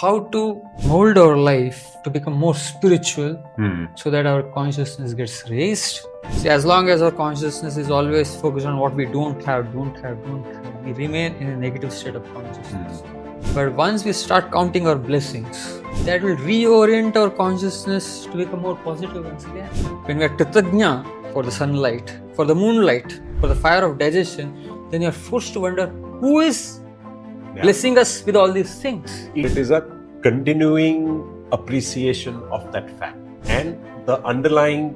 how to mold our life to become more spiritual so that our consciousness gets raised. See, as long as our consciousness is always focused on what we don't have, we remain in a negative state of consciousness. But once we start counting our blessings, that will reorient our consciousness to become more positive once again. When we are Kritagnya for the sunlight, for the moonlight, for the fire of digestion, then you are forced to wonder who is blessing us with all these things. It is a continuing appreciation of that fact and the underlying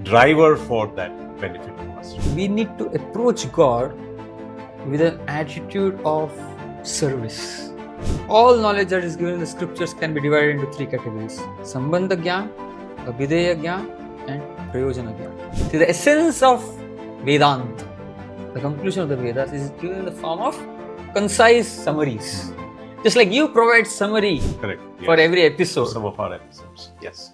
driver for that benefit to us. We need to approach God with an attitude of service. All knowledge that is given in the scriptures can be divided into three categories: Sambandha Gyan, Abhideya Gyan, and Prayojana Gyan. See, the essence of Vedanta, the conclusion of the Vedas, is given in the form of concise summaries. Just like you provide summary Correct. for every episode. Some of our episodes. Yes.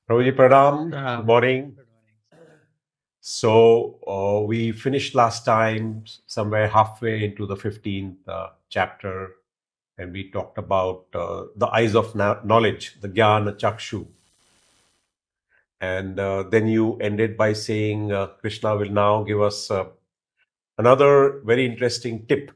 Prabhuji Pranam. Good morning. So we finished last time somewhere halfway into the 15th chapter, and we talked about the eyes of knowledge, the Jnana Chakshu. And then you ended by saying Krishna will now give us another very interesting tip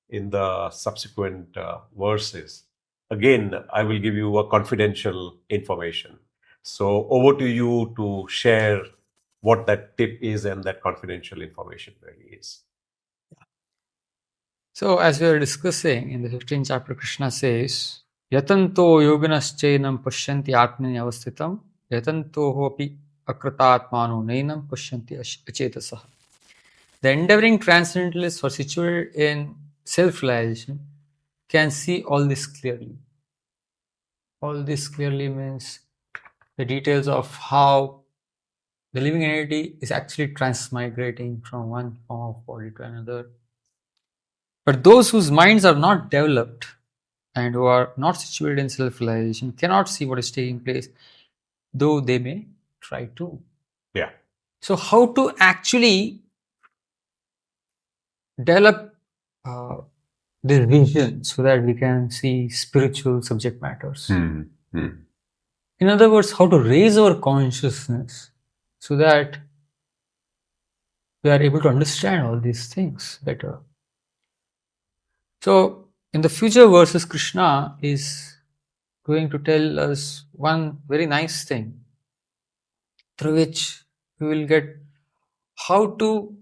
in the subsequent verses. Again, I will give you a confidential information. So over to you to share what that tip is and that confidential information really is. So, as we are discussing in the 15th chapter, Krishna says, Yatanto yoginaschainam pashyanti atmani avasthitam, yatanto hopi akratatmano nainam pashyanti achetasaha. The endeavoring transcendentalists who are situated in self-realization can see all this clearly. All this clearly means the details of how the living entity is actually transmigrating from one form of body to another. But those whose minds are not developed and who are not situated in self-realization cannot see what is taking place, though they may try to. Yeah. So how to actually develop this vision so that we can see spiritual subject matters? In other words, how to raise our consciousness so that we are able to understand all these things better. So, in the future verses, Krishna is going to tell us one very nice thing through which we will get how to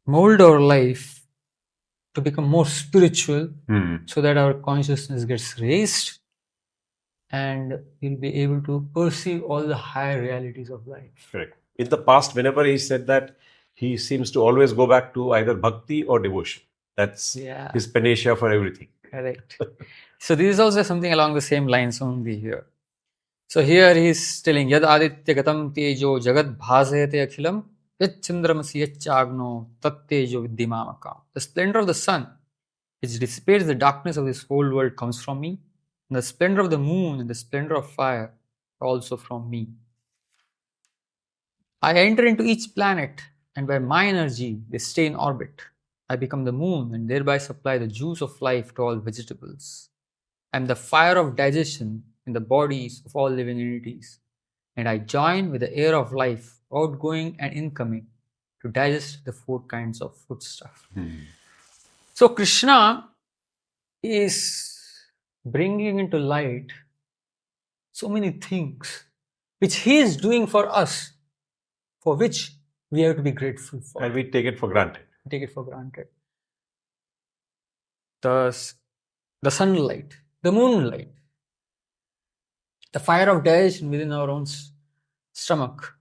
mold our life to become more spiritual so that our consciousness gets raised and we'll be able to perceive all the higher realities of life. Correct. In the past, whenever he said that, he seems to always go back to either bhakti or devotion. That's his panacea for everything. Correct. So this is also something along the same lines only here. So here he is telling, Yad aditya gatam tejo jagad bhasayate akhilam yad chandramasi yachagno tat tejo viddhimamakam. The splendor of the sun, which dissipates the darkness of this whole world, comes from me. And the splendor of the moon and the splendor of fire are also from me. I enter into each planet, and by my energy they stay in orbit. I become the moon and thereby supply the juice of life to all vegetables. I am the fire of digestion in the bodies of all living entities, and I join with the air of life, outgoing and incoming, to digest the 4 kinds of foodstuff. So Krishna is bringing into light so many things which he is doing for us, for which we have to be grateful for. And we take it for granted. Take it for granted. The sunlight, the moonlight, the fire of digestion within our own stomach.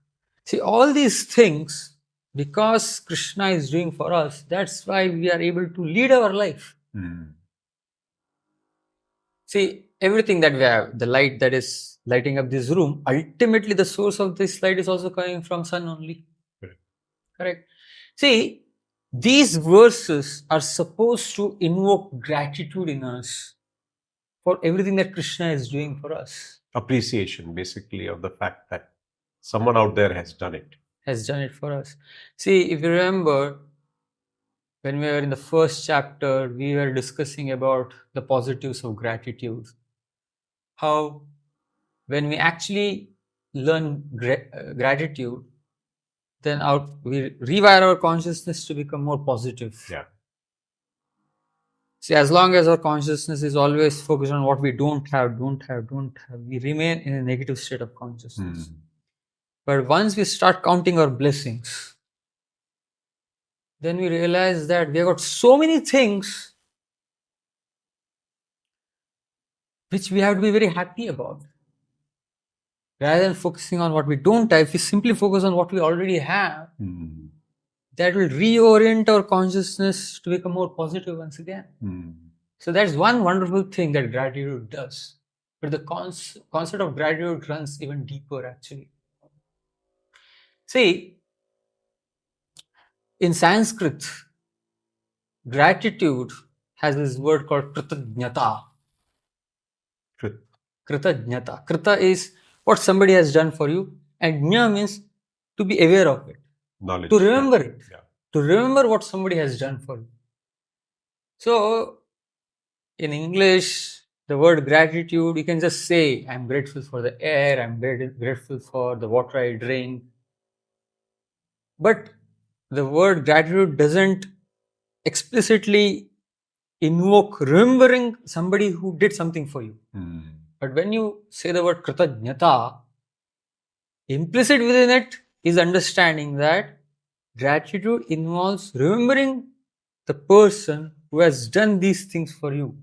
See, all these things, because Krishna is doing for us, that's why we are able to lead our life. See, everything that we have, the light that is lighting up this room, ultimately the source of this light is also coming from sun only. Correct. See, these verses are supposed to invoke gratitude in us for everything that Krishna is doing for us. Appreciation, basically, of the fact that someone out there has done it. Has done it for us. See, if you remember, when we were in the first chapter, we were discussing about the positives of gratitude. How, when we actually learn gratitude, then we rewire our consciousness to become more positive. Yeah. See, as long as our consciousness is always focused on what we don't have, we remain in a negative state of consciousness. But once we start counting our blessings, then we realize that we have got so many things which we have to be very happy about. Rather than focusing on what we don't have, if we simply focus on what we already have, that will reorient our consciousness to become more positive once again. So that's one wonderful thing that gratitude does. But the concept of gratitude runs even deeper actually. See, in Sanskrit, gratitude has this word called kritajnata. Kritajnata. Krita is what somebody has done for you, and jna means to be aware of it. Knowledge. To remember it. Yeah. To remember what somebody has done for you. So, in English, the word gratitude, you can just say, I'm grateful for the air, I'm grateful for the water I drink. But the word gratitude doesn't explicitly invoke remembering somebody who did something for you. But when you say the word kritajnata, implicit within it is understanding that gratitude involves remembering the person who has done these things for you.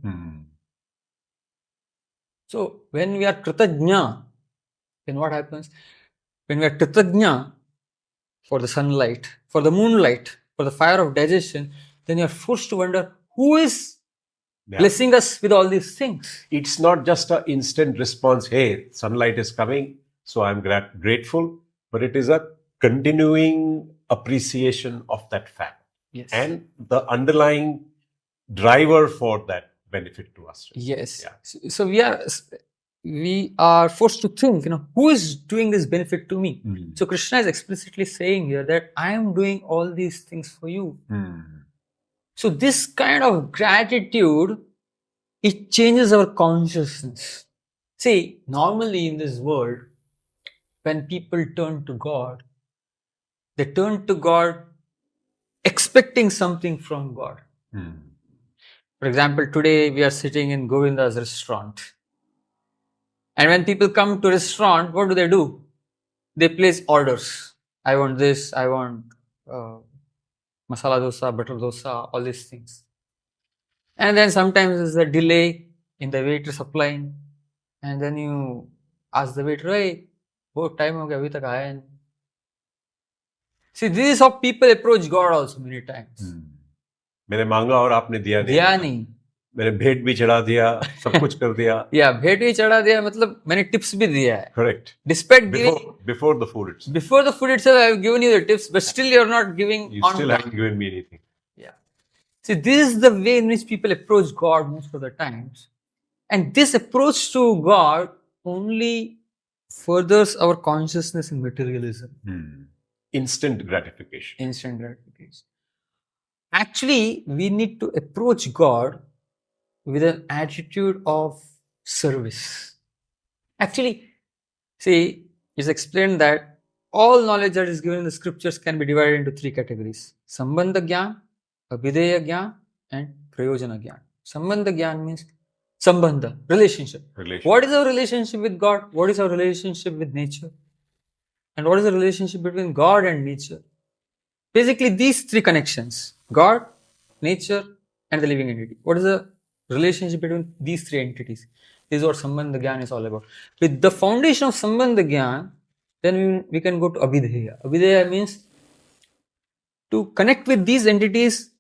So when we are kritajna, then what happens? When we are kritajna for the sunlight, for the moonlight, for the fire of digestion, then you are forced to wonder who is blessing us with all these things. It's not just an instant response, hey, sunlight is coming, so I'm grateful, but it is a continuing appreciation of that fact. Yes. And the underlying driver for that benefit to us. Yes. Yeah. So we are forced to think, who is doing this benefit to me? So Krishna is explicitly saying here that I am doing all these things for you. So this kind of gratitude, it changes our consciousness. See, normally in this world, when people turn to God, they turn to God expecting something from God. For example, today we are sitting in Govinda's restaurant. And when people come to restaurant, what do? They place orders. I want this, I want masala dosa, butter dosa, all these things. And then sometimes there's a delay in the waiter supplying. And then you ask the waiter, hey, what time ho gaya, abhi tak aaya nahi. See, this is how people approach God also many times. मैंने मांगा और आपने दिया नहीं. मैंने भेंट भी चढ़ा दिया, सब कुछ कर दिया. Yeah, भेंट भी चढ़ा दिया, मतलब मैंने tips भी दिया है. Correct. Despite before the food itself. Before the food itself, I have given you the tips, but still you are not giving. You still haven't given me anything. Yeah. See, this is the way in which people approach God most of the times, and this approach to God only furthers our consciousness in materialism. Instant gratification. Instant gratification. Actually, we need to approach God with an attitude of service. Actually, see, it's explained that all knowledge that is given in the scriptures can be divided into three categories: Sambandha Gyan, Abhideya Gyan, and Prayojana Gyan. Sambandha Gyan means Sambandha, relationship. What is our relationship with God? What is our relationship with nature? And what is the relationship between God and nature? Basically, these three connections: God, nature, and the living entity. What is the relationship between these three entities? This is what Sambandha Gyan is all about. With the foundation of Sambandha Gyan, then we can go to Abhideya. Abhideya means to connect with these entities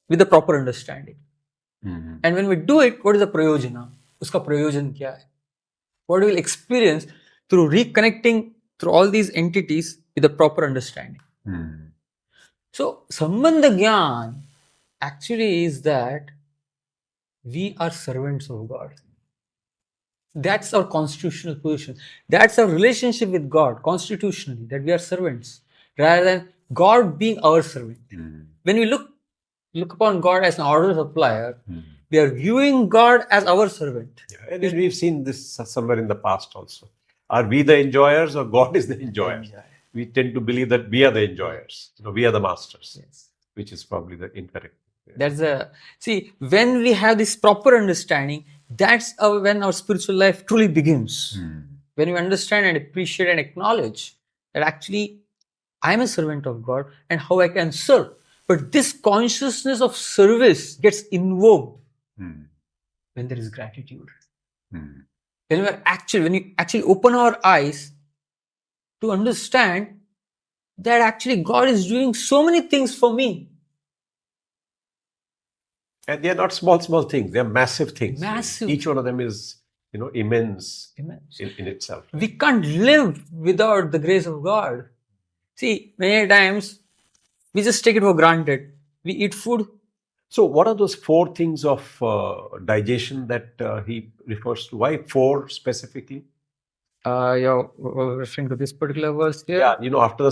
with the proper understanding. And when we do it, what is the Prayojana? Uska Prayojan kya hai? What we will experience through reconnecting through all these entities with the proper understanding. So, Sambandha Gyan actually is that we are servants of God. That's our constitutional position. That's our relationship with God constitutionally, that we are servants rather than God being our servant. When we look upon God as an order supplier, we are viewing God as our servant. Yeah, and we've seen this somewhere in the past also. Are we the enjoyers or God is the enjoyer? We tend to believe that we are the enjoyers. We are the masters, Yes. which is probably the incorrect. That's when we have this proper understanding, that's when our spiritual life truly begins. When we understand and appreciate and acknowledge that actually I'm a servant of God and how I can serve. But this consciousness of service gets invoked when there is gratitude. When you actually open our eyes to understand that actually God is doing so many things for me. And they are not small things. They are massive things. Massive. Each one of them is, immense. In itself. We can't live without the grace of God. See, many times we just take it for granted. We eat food. So, what are those 4 things of digestion that he refers to? Why 4 specifically? You're referring to this particular verse here? Yeah, after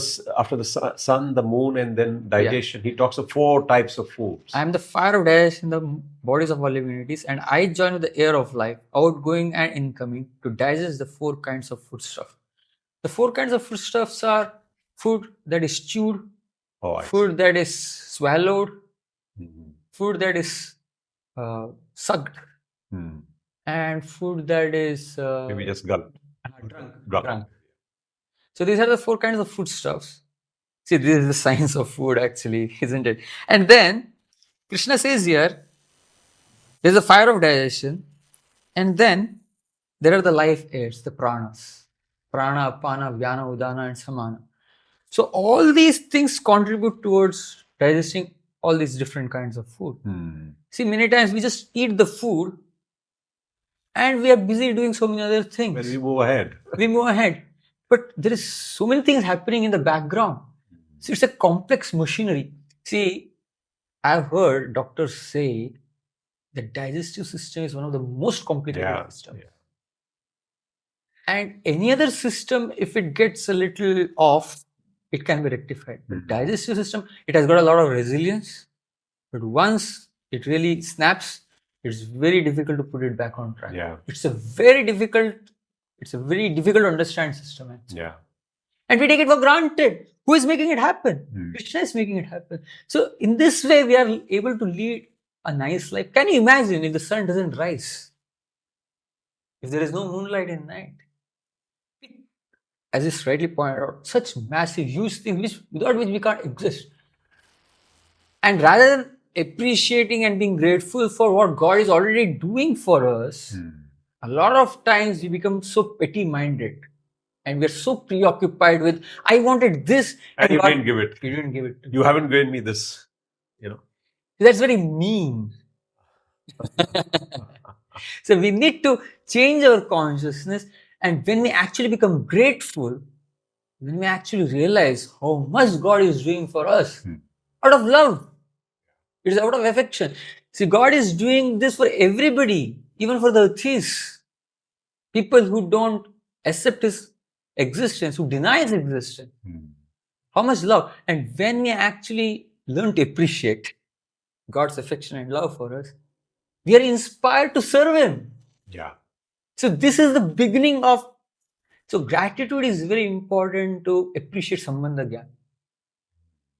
the sun, the moon, and then digestion, he talks of 4 types of foods. I am the fire of digestion in the bodies of all living entities, and I join with the air of life, outgoing and incoming, to digest the 4 kinds of foodstuff. The 4 kinds of foodstuffs are food that is chewed, food that is swallowed, food that is sucked, and food that is maybe just gulped. Drunk. So these are the 4 kinds of foodstuffs. See, this is the science of food actually, isn't it? And then Krishna says here, there's a fire of digestion, and then there are the life airs, the pranas. Prana, apana, vyana, udana, and samana. So all these things contribute towards digesting all these different kinds of food. See, many times we just eat the food and we are busy doing so many other things. When we move ahead. But there is so many things happening in the background. So it's a complex machinery. See, I've heard doctors say the digestive system is one of the most complicated systems. Yeah. And any other system, if it gets a little off, it can be rectified. The digestive system, it has got a lot of resilience. But once it really snaps, it's very difficult to put it back on track. Yeah. It's a very difficult to understand system. Actually. Yeah. And we take it for granted. Who is making it happen? Krishna is making it happen. So in this way, we are able to lead a nice life. Can you imagine if the sun doesn't rise? If there is no moonlight in night? As is rightly pointed out, such massive, huge things without which we can't exist. And rather than appreciating and being grateful for what God is already doing for us, a lot of times we become so petty-minded and we're so preoccupied with, I wanted this. And you didn't give it. You didn't give it. You haven't given me this. That's very mean. So we need to change our consciousness. And when we actually become grateful, when we actually realize how much God is doing for us, out of love, it is out of affection. See, God is doing this for everybody, even for the atheists, people who don't accept His existence, who deny His existence. How much love. And when we actually learn to appreciate God's affection and love for us, we are inspired to serve Him. Yeah. So this is the beginning of, so gratitude is very important to appreciate Sambandha Gyan.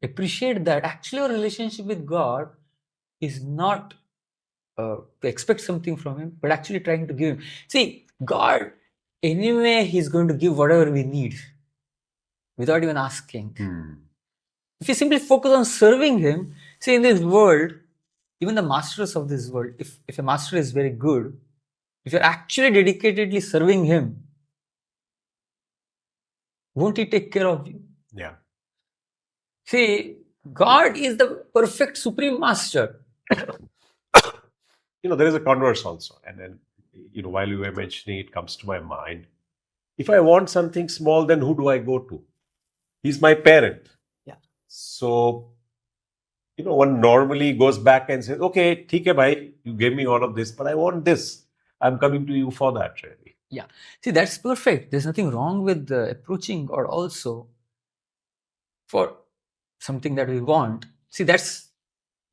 Appreciate that actually our relationship with God is not to expect something from Him, but actually trying to give Him. See, God, anyway, He's going to give whatever we need without even asking. If you simply focus on serving Him, see, in this world, even the masters of this world, if a master is very good, if you're actually dedicatedly serving Him, won't He take care of you? Yeah. See, God is the perfect supreme master. There is a converse also. And then, while you were mentioning, it comes to my mind. If I want something small, then who do I go to? He's my parent. Yeah. So one normally goes back and says, okay, theek hai bhai, you gave me all of this, but I want this. I'm coming to you for that, really. Yeah. See, that's perfect. There's nothing wrong with approaching God also for something that we want. See, that's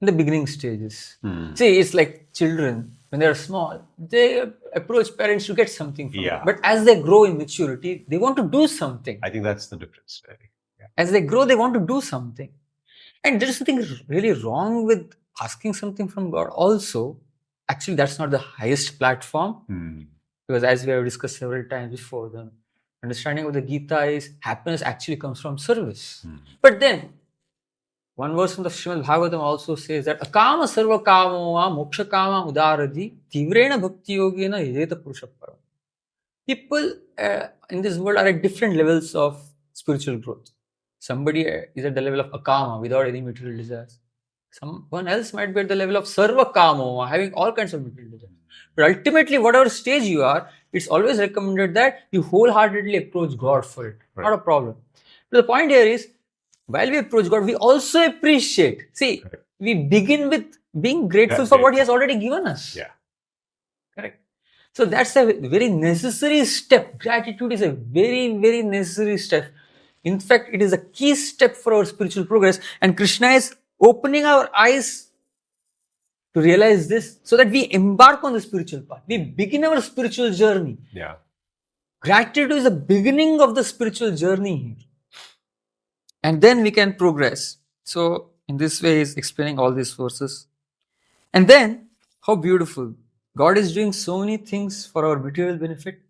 in the beginning stages. See, it's like children, when they're small, they approach parents to get something from them. But as they grow in maturity, they want to do something. I think that's the difference, really. Yeah. As they grow, they want to do something. And there's something really wrong with asking something from God also. Actually, that's not the highest platform. Because as we have discussed several times before, the understanding of the Gita is happiness actually comes from service. But then, one verse from the Srimad Bhagavatam also says that akama sarva kamo va moksha kama udaradi tivrena bhakti yogena yajeta purusha param. People in this world are at different levels of spiritual growth. Somebody is at the level of akama without any material desires. Someone else might be at the level of sarva kamo, having all kinds of material desires. But ultimately, whatever stage you are, it's always recommended that you wholeheartedly approach God for it. Right. Not a problem. But the point here is, while we approach God, we also appreciate. See, correct. We begin with being grateful for what He has already given us. Yeah. Correct. So that's a very necessary step. Gratitude is a very, very necessary step. In fact, it is a key step for our spiritual progress. And Krishna is opening our eyes to realize this so that we embark on the spiritual path. We begin our spiritual journey. Yeah. Gratitude is the beginning of the spiritual journey here. And then we can progress. So, in this way, he's explaining all these verses. And then, how beautiful. God is doing so many things for our material benefit.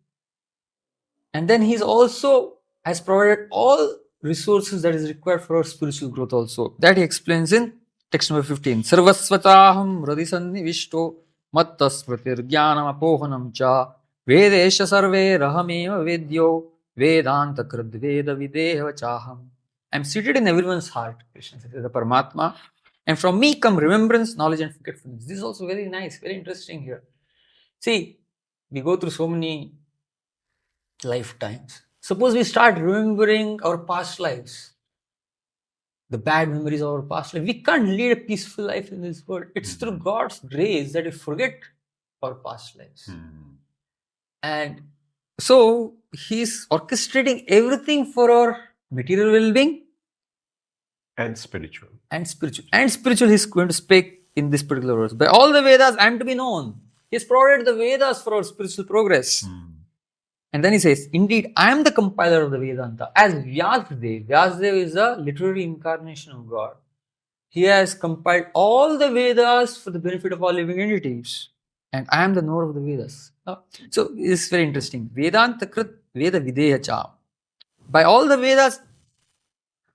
And then He's also has provided all resources that is required for our spiritual growth also. That He explains in text number 15. Sarvasvataham radisannivishto mattasmritir jnanam apohanam cha vedesha sarve rahameva vedyo vedanta krad veda videha chaham. I am seated in everyone's heart, Krishna says, the Paramatma. And from me come remembrance, knowledge and forgetfulness. This is also very nice, very interesting here. See, we go through so many lifetimes. Suppose we start remembering our past lives, the bad memories of our past life. We can't lead a peaceful life in this world. It's through God's grace that we forget our past lives. And so He's orchestrating everything for our material well-being and spiritual. And spiritual He's going to speak in this particular verse. By all the Vedas, I am to be known. He's provided the Vedas for our spiritual progress. And then he says, indeed, I am the compiler of the Vedanta. As Vyasadeva. Vyasadeva is a literary incarnation of God. He has compiled all the Vedas for the benefit of all living entities. And I am the knower of the Vedas. So it's very interesting. Vedanta krit Veda videha cha. By all the Vedas,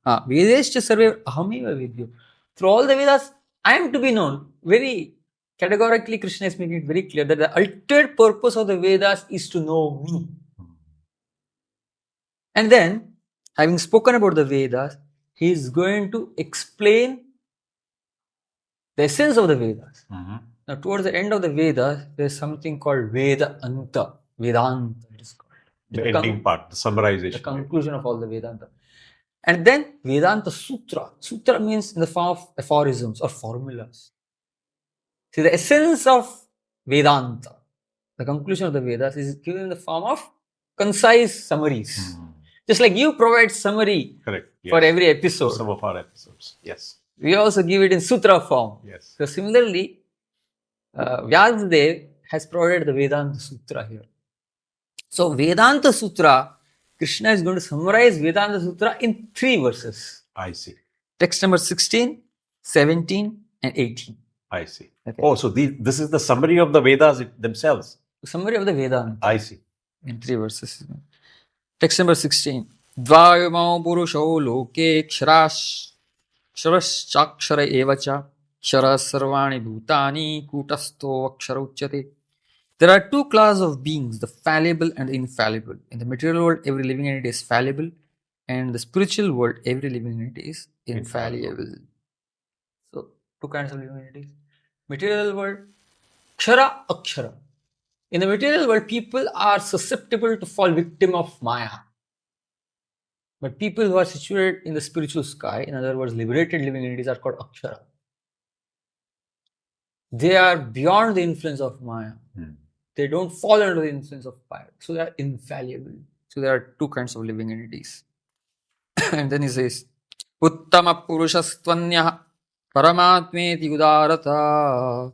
Vedescha sarve ahameva vidyo. Through all the Vedas, I am to be known. Very categorically, Krishna is making it very clear that the ultimate purpose of the Vedas is to know me. And then, having spoken about the Vedas, he is going to explain the essence of the Vedas. Now, towards the end of the Vedas, there is something called Vedanta. Vedanta, it is called. The ending part, the summarization. The conclusion of all the Vedanta. And then Vedanta Sutra. Sutra means in the form of aphorisms or formulas. See, the essence of Vedanta, the conclusion of the Vedas, is given in the form of concise summaries. Just like you provide summary for every episode. Some of our episodes, yes. We also give it in sutra form. Yes. So similarly, Vyasadeva has provided the Vedanta Sutra here. So Vedanta Sutra, Krishna is going to summarize Vedanta Sutra in 3 verses. I see. Text number 16, 17 and 18. I see. Okay. Oh, so this is the summary of the Vedas themselves. Summary of the Vedanta. I see. In 3 verses. Text number 16. Dvayamau purusho loke ksharaschakshara evacha kshara sarvani bhutani kutasto akshara uchyate. There are 2 classes of beings, the fallible and the infallible. In the material world, every living entity is fallible, and in the spiritual world, every living entity is infallible. So, 2 kinds of living entities. Material world, kshara, akshara. In the material world, people are susceptible to fall victim of Maya. But people who are situated in the spiritual sky, in other words, liberated living entities, are called akshara. they are beyond the influence of Maya. They don't fall under the influence of fire. So they are infallible. So there are two kinds of living entities. And then he says, Uttama Purushastvanya Paramatmeti Udarata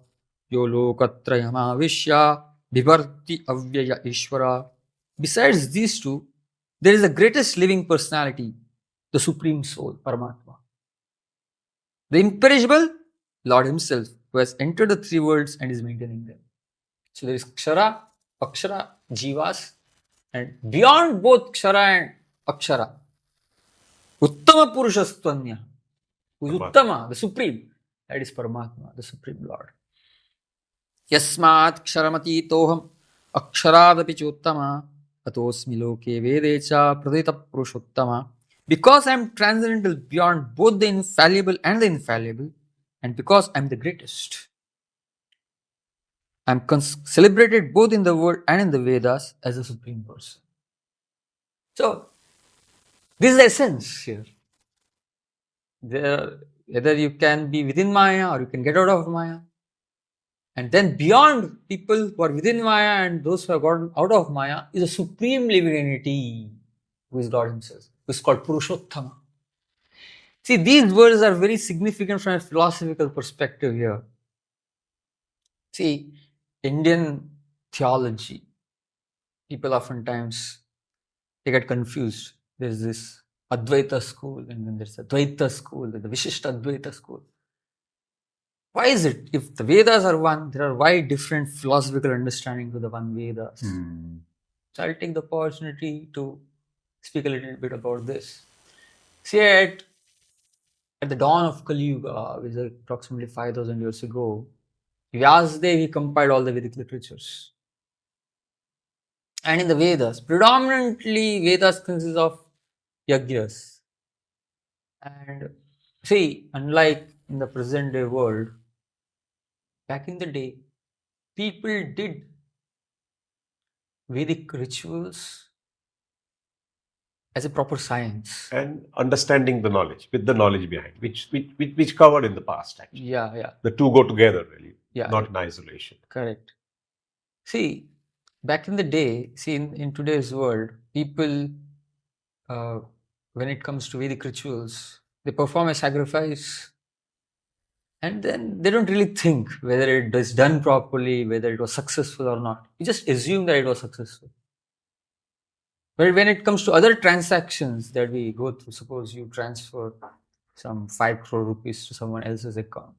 Yo Lokatrayama Vishya Vibharti Avyaya Ishvara. Besides these two, there is the greatest living personality, the Supreme Soul, Paramatma. The imperishable Lord Himself, who has entered the three worlds and is maintaining them. So there is Kshara, Akshara, Jivas, and beyond both Kshara and Akshara, Uttama Purushastvanya, who is Uttama, the Supreme, that is Paramatma, the Supreme Lord. Yasmat Ksharamati Toham Aksharaadapi Chottama Atosmi Loke Vedecha Pradita Purushottama. Because I am transcendental beyond both the infallible and the infallible, and because I am the greatest, I am celebrated both in the world and in the Vedas as the Supreme Person. So, this is the essence here. Whether you can be within Maya or you can get out of Maya. And then beyond people who are within Maya and those who have gotten out of Maya is a supreme living entity who is God Himself, who is called Purushottama. See, these words are very significant from a philosophical perspective here. See, Indian theology, people oftentimes they get confused. There's this Advaita school and then there's Advaita school, the Vishishta Advaita school. Why is it? If the Vedas are one, there are why different philosophical understandings to the one Vedas? So I'll take the opportunity to speak a little bit about this. See, at the dawn of Kali Yuga, which is approximately 5,000 years ago, Vyasadeva he compiled all the Vedic literatures. And in the Vedas, predominantly Vedas consist of yajnas. And see, unlike in the present day world, back in the day, people did Vedic rituals as a proper science. And understanding the knowledge, with the knowledge behind, which covered in the past actually. Yeah. The two go together really, Yeah. not in isolation. Correct. See, back in the day, see in today's world, people, when it comes to Vedic rituals, they perform a sacrifice and then they don't really think whether it is done properly, whether it was successful or not. You just assume that it was successful. But when it comes to other transactions that we go through, suppose you transfer some 5 crore rupees to someone else's account.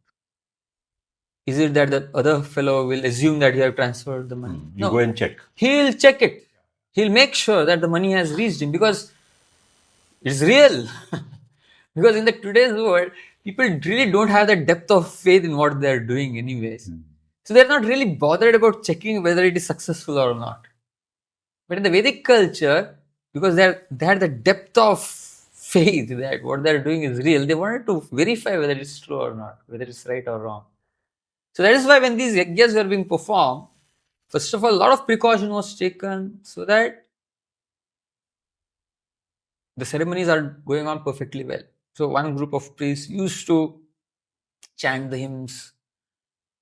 Is it that the other fellow will assume that you have transferred the money? You go and check. He'll check it. He'll make sure that the money has reached him because it's real. Because in the today's world, people really don't have the depth of faith in what they're doing anyways. So they're not really bothered about checking whether it is successful or not. But in the Vedic culture, because they had the depth of faith that what they're doing is real, they wanted to verify whether it's true or not, whether it's right or wrong. So that is why when these yajnas were being performed, first of all, a lot of precaution was taken so that the ceremonies are going on perfectly well. So one group of priests used to chant the hymns,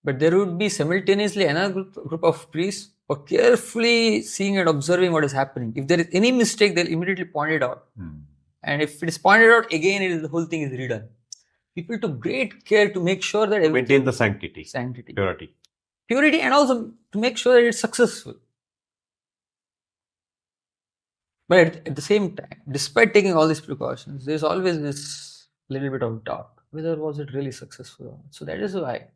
but there would be simultaneously another group of priests who are carefully seeing and observing what is happening. If there is any mistake, they'll immediately point it out. And if it is pointed out again, the whole thing is redone. People took great care to make sure that everything maintain the sanctity, purity, and also to make sure that it's successful. But at the same time, despite taking all these precautions, there's always this little bit of doubt whether was it really successful or not. So that is why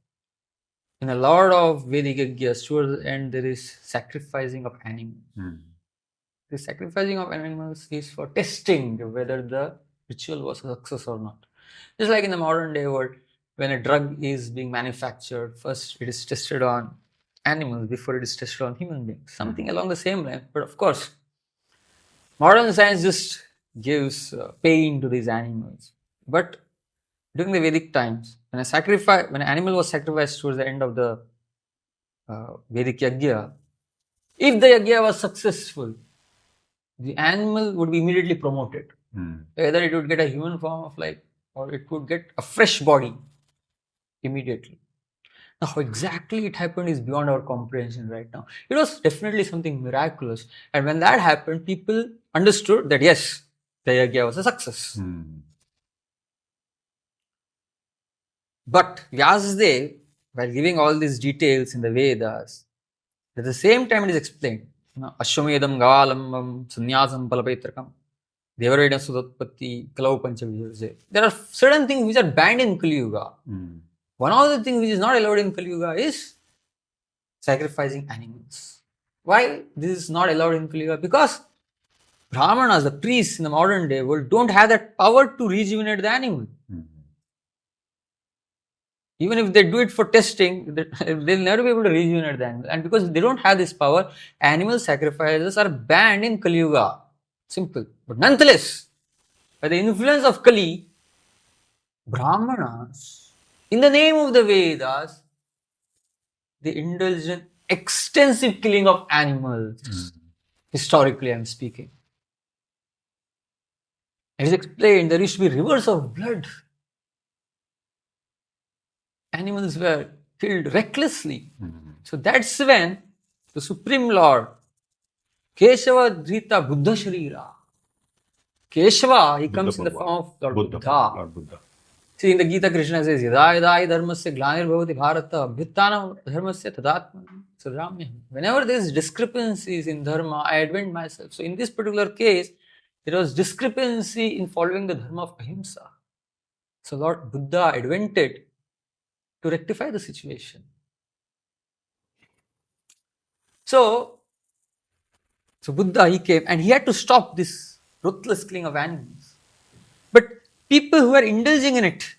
in a lot of Vedic yajnas, towards the end, there is sacrificing of animals. The sacrificing of animals is for testing whether the ritual was a success or not. Just like in the modern day world, when a drug is being manufactured, first it is tested on animals before it is tested on human beings. Something along the same line. But of course, modern science just gives pain to these animals. But during the Vedic times, when an animal was sacrificed towards the end of the Vedic yajna, if the yajna was successful, the animal would be immediately promoted. Either it would get a human form of life or it would get a fresh body immediately. Now, how exactly it happened is beyond our comprehension right now. It was definitely something miraculous. And when that happened, people understood that yes, the yajna was a success. But Vyasadeva, while giving all these details in the Vedas, at the same time it is explained, Ashwamedam Gavalambam Sannyasam Palapetrakam Devareda Sudatpatti Kalau Panchavijarje. There are certain things which are banned in Kali Yuga. One of the things which is not allowed in Kali Yuga is sacrificing animals. Why this is not allowed in Kali Yuga? Because Brahmanas, the priests in the modern day world, don't have that power to rejuvenate the animal. Even if they do it for testing, they'll never be able to rejuvenate the animal. And because they don't have this power, animal sacrifices are banned in Kali Yuga. Simple. But nonetheless, by the influence of Kali, Brahmanas, in the name of the Vedas, they indulge in extensive killing of animals. Historically, I'm speaking. It is explained there used to be rivers of blood. Animals were killed recklessly. So that's when the Supreme Lord, Keshava Dhrita Buddha Sharira. Keshava, he comes in the form of Lord Buddha. See, in the Gita, Krishna says, Yada yada dharmasya glanir bhavati bharata abhyuttanam dharmasya tadatma sadramyam. Whenever there is discrepancies in dharma, I advent myself. So in this particular case, there was discrepancy in following the dharma of ahimsa. So Lord Buddha advented to rectify the situation. So Buddha, he came and he had to stop this ruthless killing of animals. But people who are indulging in it,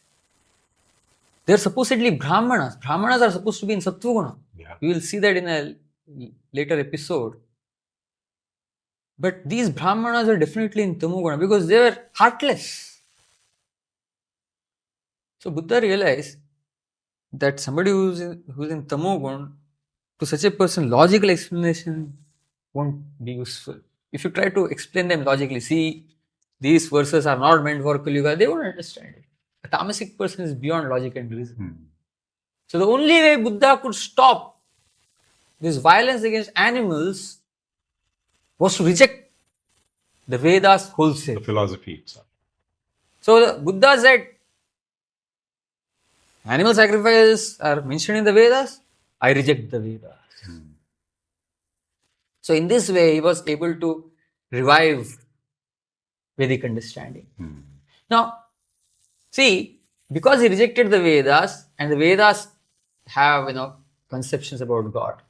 they are supposedly Brahmanas. Brahmanas are supposed to be in Sattvaguna. We will see that in a later episode. But these Brahmanas are definitely in Tamoguna because they were heartless. So Buddha realized that somebody who's in Tamoguna, to such a person, logical explanation won't be useful. If you try to explain them logically, see, these verses are not meant for Kali Yuga, they won't understand it. A tamasic person is beyond logic and reason. So the only way Buddha could stop this violence against animals was to reject the Vedas wholesale. The philosophy itself. So Buddha said, animal sacrifices are mentioned in the Vedas, I reject the Vedas. So in this way, he was able to revive Vedic understanding. Now, see, because he rejected the Vedas, and the Vedas have, conceptions about God.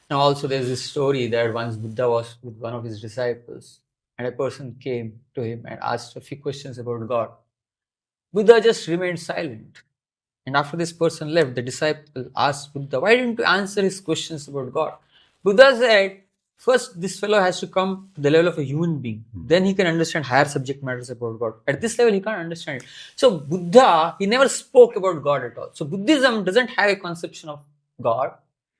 Now also there's this story that once Buddha was with one of his disciples, and a person came to him and asked a few questions about God. Buddha just remained silent. And after this person left, the disciple asked Buddha, why didn't you answer his questions about God? Buddha said, first this fellow has to come to the level of a human being. Then he can understand higher subject matters about God. At this level, he can't understand it. So Buddha, he never spoke about God at all. So Buddhism doesn't have a conception of God,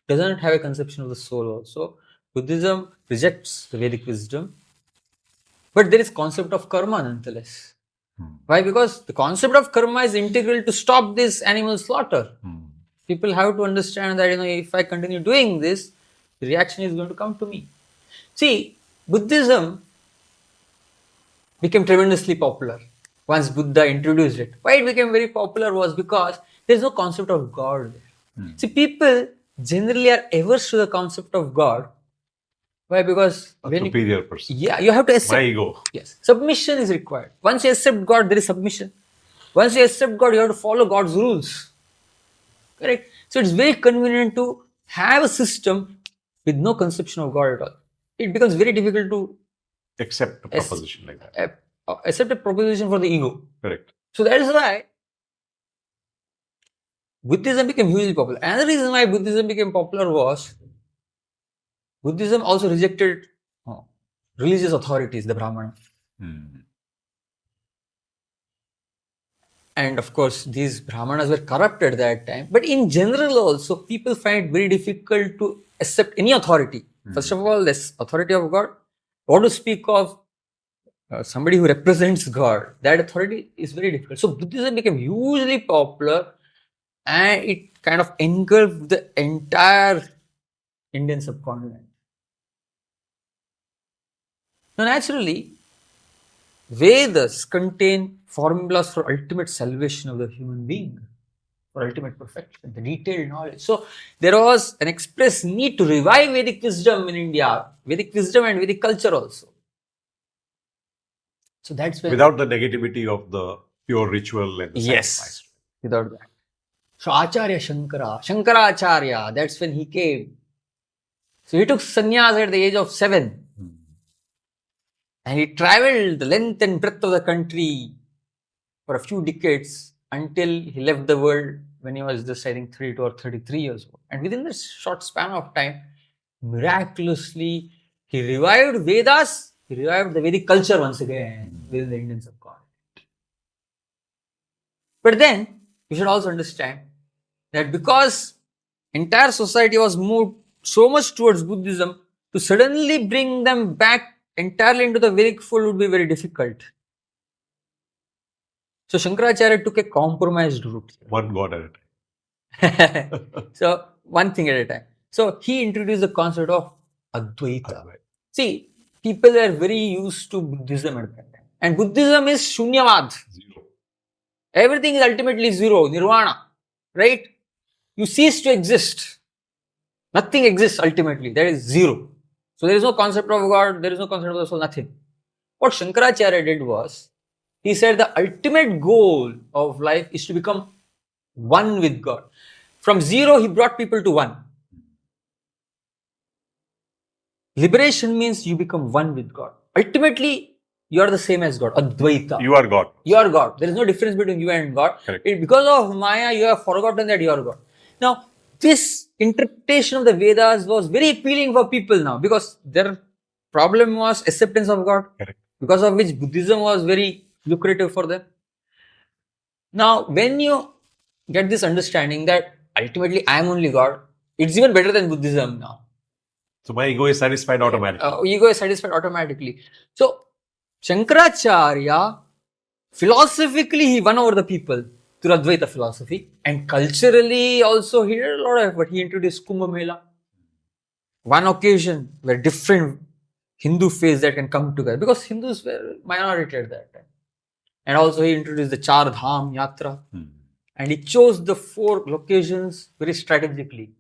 doesn't have a conception of the soul also. Buddhism rejects the Vedic wisdom. But there is concept of karma nonetheless. Why? Because the concept of karma is integral to stop this animal slaughter. People have to understand that, if I continue doing this, the reaction is going to come to me. See, Buddhism became tremendously popular once Buddha introduced it. Why it became very popular was because there is no concept of God there. See, people generally are averse to the concept of God. Why? Because when superior person. Yeah, you have to accept. My ego. Yes, submission is required. Once you accept God, there is submission. Once you accept God, you have to follow God's rules. Correct? So it's very convenient to have a system with no conception of God at all. It becomes very difficult to accept a proposition like that. Accept a proposition for the ego. Correct. So that is why Buddhism became hugely popular. Another reason why Buddhism became popular was Buddhism also rejected religious authorities, the Brahmana. And of course, these Brahmanas were corrupt at that time. But in general also, people find it very difficult to accept any authority. First of all, this authority of God. What to speak of somebody who represents God? That authority is very difficult. So Buddhism became hugely popular and it kind of engulfed the entire Indian subcontinent. Now, naturally, Vedas contain formulas for ultimate salvation of the human being, for ultimate perfection, the detailed knowledge. So, there was an express need to revive Vedic wisdom in India, Vedic wisdom and Vedic culture also. So, that's when. Without the negativity of the pure ritual and the sacrifice. Without that. So, Acharya Shankaracharya, that's when he came. So, he took sannyas at the age of 7. And he traveled the length and breadth of the country for a few decades until he left the world when he was just, I think, 32 or 33 years old. And within this short span of time, miraculously, he revived Vedas, he revived the Vedic culture once again within the Indian subcontinent. But then, we should also understand that because entire society was moved so much towards Buddhism, to suddenly bring them back entirely into the Vedic fold would be very difficult. So Shankaracharya took a compromised route. One god at a time. So one thing at a time. So he introduced the concept of Advaita. See, people are very used to Buddhism at that time. And Buddhism is Shunyavad. Zero. Everything is ultimately zero, nirvana. Right? You cease to exist. Nothing exists ultimately. There is zero. So there is no concept of God, there is no concept of the soul, nothing. What Shankaracharya did was, he said the ultimate goal of life is to become one with God. From zero, he brought people to one. Liberation means you become one with God. Ultimately, you are the same as God, Advaita. You are God. You are God. There is no difference between you and God. Because of Maya, you have forgotten that you are God. Now, this interpretation of the Vedas was very appealing for people now, because their problem was acceptance of God, because of which Buddhism was very lucrative for them. Now, when you get this understanding that ultimately I am only God, it's even better than Buddhism now. So my ego is satisfied automatically. Ego is satisfied automatically. So, Shankaracharya, philosophically, he won over the people through Advaita philosophy, and culturally also he did a lot of effort. He introduced Kumbh Mela, one occasion where different Hindu faiths that can come together, because Hindus were minority at that time. And also he introduced the Char Dham Yatra, and he chose the 4 locations very strategically.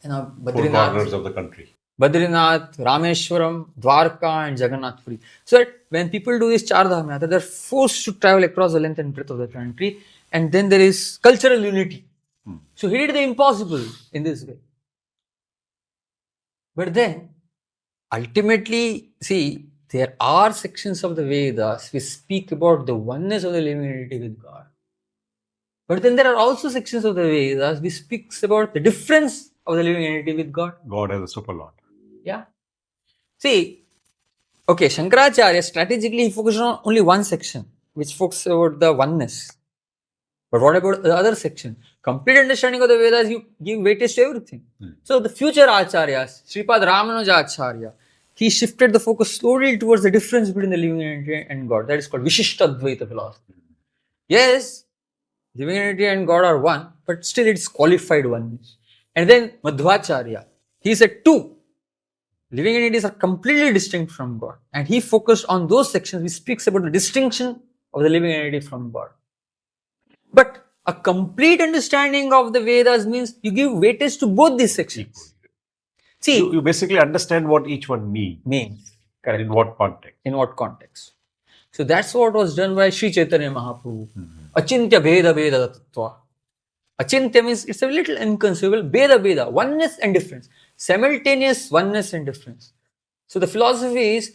Badrinath, 4 corners of the country. Badrinath, Rameshwaram, Dwarka and Jagannath Puri. So that when people do this Char Dham Yatra, they're forced to travel across the length and breadth of the country, and then there is cultural unity. So he did the impossible in this way. But then, ultimately, see, there are sections of the Vedas which speak about the oneness of the living entity with God. But then there are also sections of the Vedas which speaks about the difference of the living entity with God. God as a super Lord. Yeah. See, okay, Shankaracharya strategically he focused on only one section, which focuses about the oneness. But what about the other section? Complete understanding of the Vedas, you give weightage to everything. So the future Acharyas, Sripad Ramanuja Acharya, he shifted the focus slowly towards the difference between the living entity and God. That is called Vishishtadvaita philosophy. Yes, living entity and God are one, but still it's qualified oneness. And then Madhvacharya, he said 2. Living entities are completely distinct from God. And he focused on those sections which speaks about the distinction of the living entity from God. But a complete understanding of the Vedas means you give weightage to both these sections. See, you basically understand what each one means. Correct. In what context? In what context. So that's what was done by Sri Chaitanya Mahaprabhu. Achintya Bheda Bheda Tattva. Achintya means it's a little inconceivable. Bheda Bheda, oneness and difference. Simultaneous oneness and difference. So the philosophy is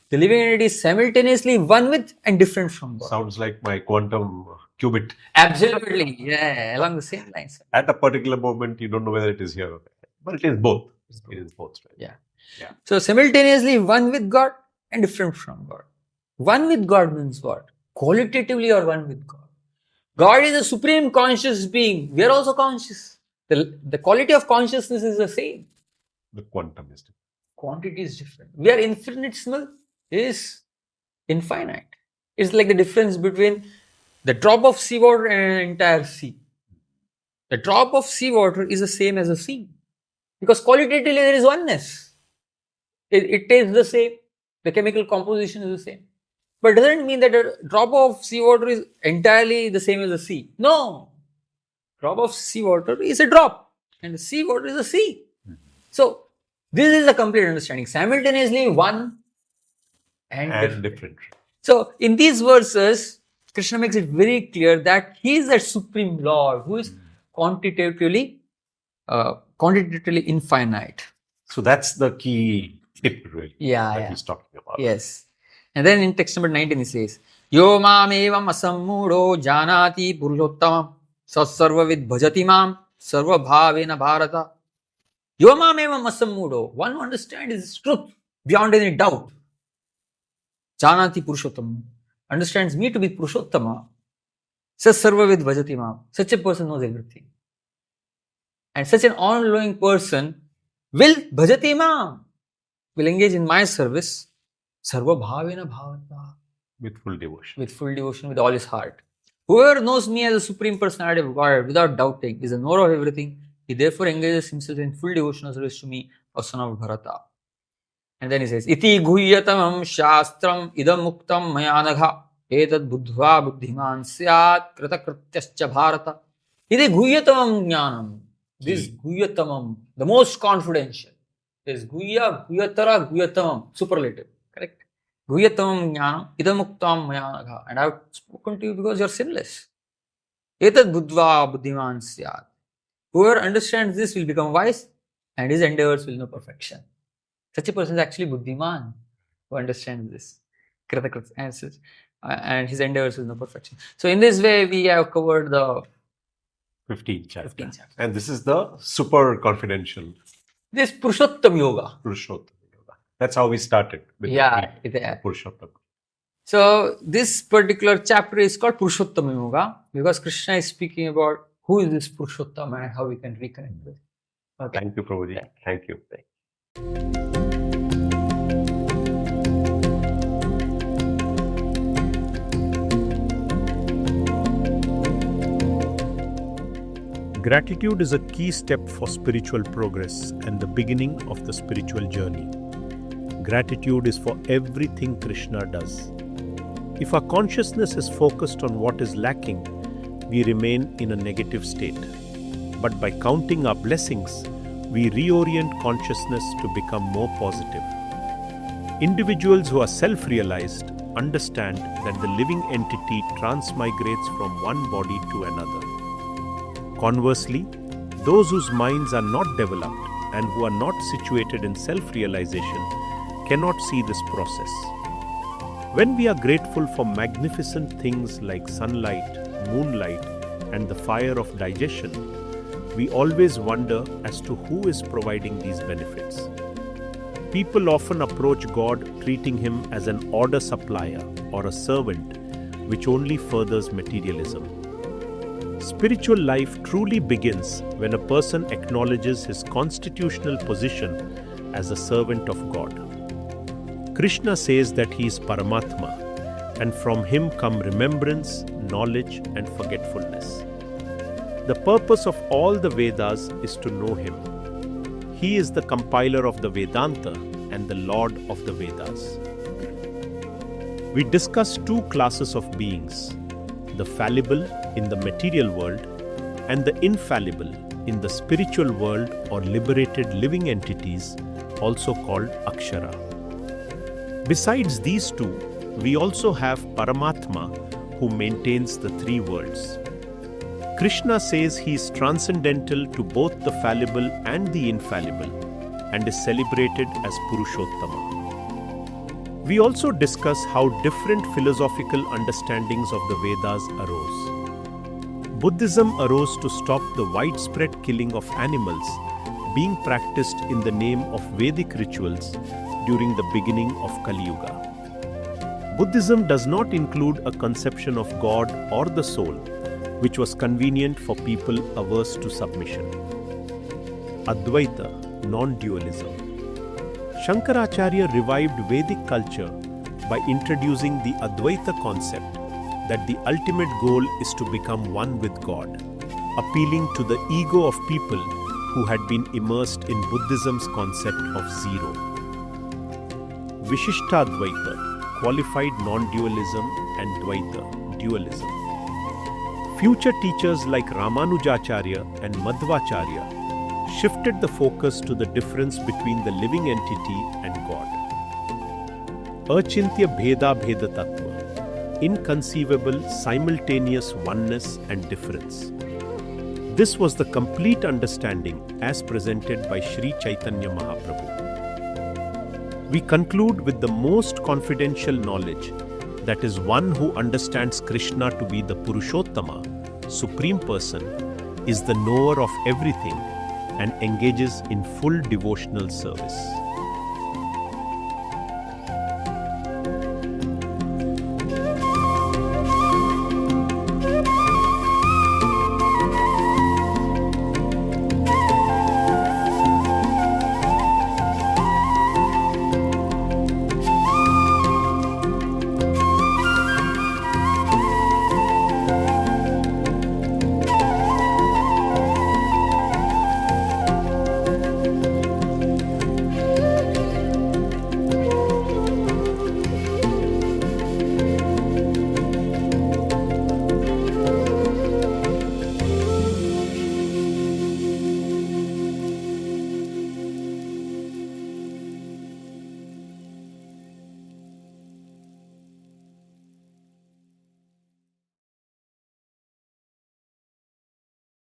the living entity is simultaneously one with and different from God. Sounds like my quantum qubit. Absolutely. Yeah, along the same lines. At a particular moment, you don't know whether it is here or there. But it is both. It is both. Right? Yeah. So simultaneously one with God and different from God. One with God means what? Qualitatively you are one with God. God is a supreme conscious being. We are also conscious. The quality of consciousness is the same. The quantum is different. Quantity is different. We are infinitesimal, is infinite. It's like the difference between the drop of seawater and an entire sea. The drop of seawater is the same as the sea. Because qualitatively there is oneness. It tastes the same. The chemical composition is the same. But doesn't mean that a drop of seawater is entirely the same as the sea. No. Drop of seawater is a drop. And the seawater is a sea. So, this is a complete understanding. Simultaneously one and different. So, in these verses, Krishna makes it very clear that he is that supreme Lord who is quantitatively infinite. So that's the key tip, really. Yeah. He's talking about. Yes. And then in text number 19 he says, Yo mam evam asammudo janati purushottamam satsarvavid bhajati mam sarva bhavena bharata. Yo mam evam asammudo. One who understands his truth beyond any doubt. Janati purushottamam. Understands me to be Purushottama. Satsarvavid bhajati mam. Such a person knows everything. And such an all-knowing person will bhajati mam. Will engage in my service. Sarva bhavena bhavata. With full devotion. With full devotion, with all his heart. Whoever knows me as the Supreme Personality of God without doubting is the knower of everything. He therefore engages himself in full devotional service to me, a son of Bharata. And then he says, Iti guhyatamam shastram idam muktam mayanagha etad buddhva buddhiman syat kritakrityascha bharata. Iti guhyatamam jnanam. This guhyatamam, the most confidential. This guhya, guhyatara, guhyatamam, superlative. Correct? Guhyatamam jnanam idam muktam mayanagha. And I have spoken to you because you are sinless. Etad buddhva buddhiman syat. Whoever understands this will become wise and his endeavors will know perfection. Such a person is actually buddhiman who understands this. And his endeavors will know perfection. So in this way we have covered the 15th chapter. 15th chapter. And this is the super confidential. This Purushottam Yoga. Purushottam Yoga. That's how we started. With Purushottam. So this particular chapter is called Purushottam Yoga because Krishna is speaking about who is this Purushottam and how we can reconnect with it. Okay. Thank you, Prabhuji. Thank you. Gratitude is a key step for spiritual progress and the beginning of the spiritual journey. Gratitude is for everything Krishna does. If our consciousness is focused on what is lacking, we remain in a negative state. But by counting our blessings, we reorient consciousness to become more positive. Individuals who are self-realized understand that the living entity transmigrates from one body to another. Conversely, those whose minds are not developed and who are not situated in self-realization cannot see this process. When we are grateful for magnificent things like sunlight, moonlight, and the fire of digestion, we always wonder as to who is providing these benefits. People often approach God treating him as an order supplier or a servant, which only furthers materialism. Spiritual life truly begins when a person acknowledges his constitutional position as a servant of God. Krishna says that he is Paramatma, and from him come remembrance, knowledge, and forgetfulness. The purpose of all the Vedas is to know him. He is the compiler of the Vedanta and the Lord of the Vedas. We discuss two classes of beings, the fallible in the material world and the infallible in the spiritual world or liberated living entities, also called Akshara. Besides these two, we also have Paramatma who maintains the three worlds. Krishna says he is transcendental to both the fallible and the infallible and is celebrated as Purushottama. We also discuss how different philosophical understandings of the Vedas arose. Buddhism arose to stop the widespread killing of animals being practiced in the name of Vedic rituals during the beginning of Kali Yuga. Buddhism does not include a conception of God or the soul, which was convenient for people averse to submission. Advaita, non-dualism. Shankaracharya revived Vedic culture by introducing the Advaita concept that the ultimate goal is to become one with God. appealing to the ego of people who had been immersed in Buddhism's concept of zero. Vishishtadvaita, qualified non-dualism, and Dvaita, dualism. Future teachers like Ramanujacharya and Madhvacharya shifted the focus to the difference between the living entity and God. Achintya Bheda Bheda Tattva, inconceivable simultaneous oneness and difference. This was the complete understanding as presented by Sri Chaitanya Mahaprabhu. We conclude with the most confidential knowledge, that is, one who understands Krishna to be the Purushottama, Supreme Person, is the knower of everything and engages in full devotional service.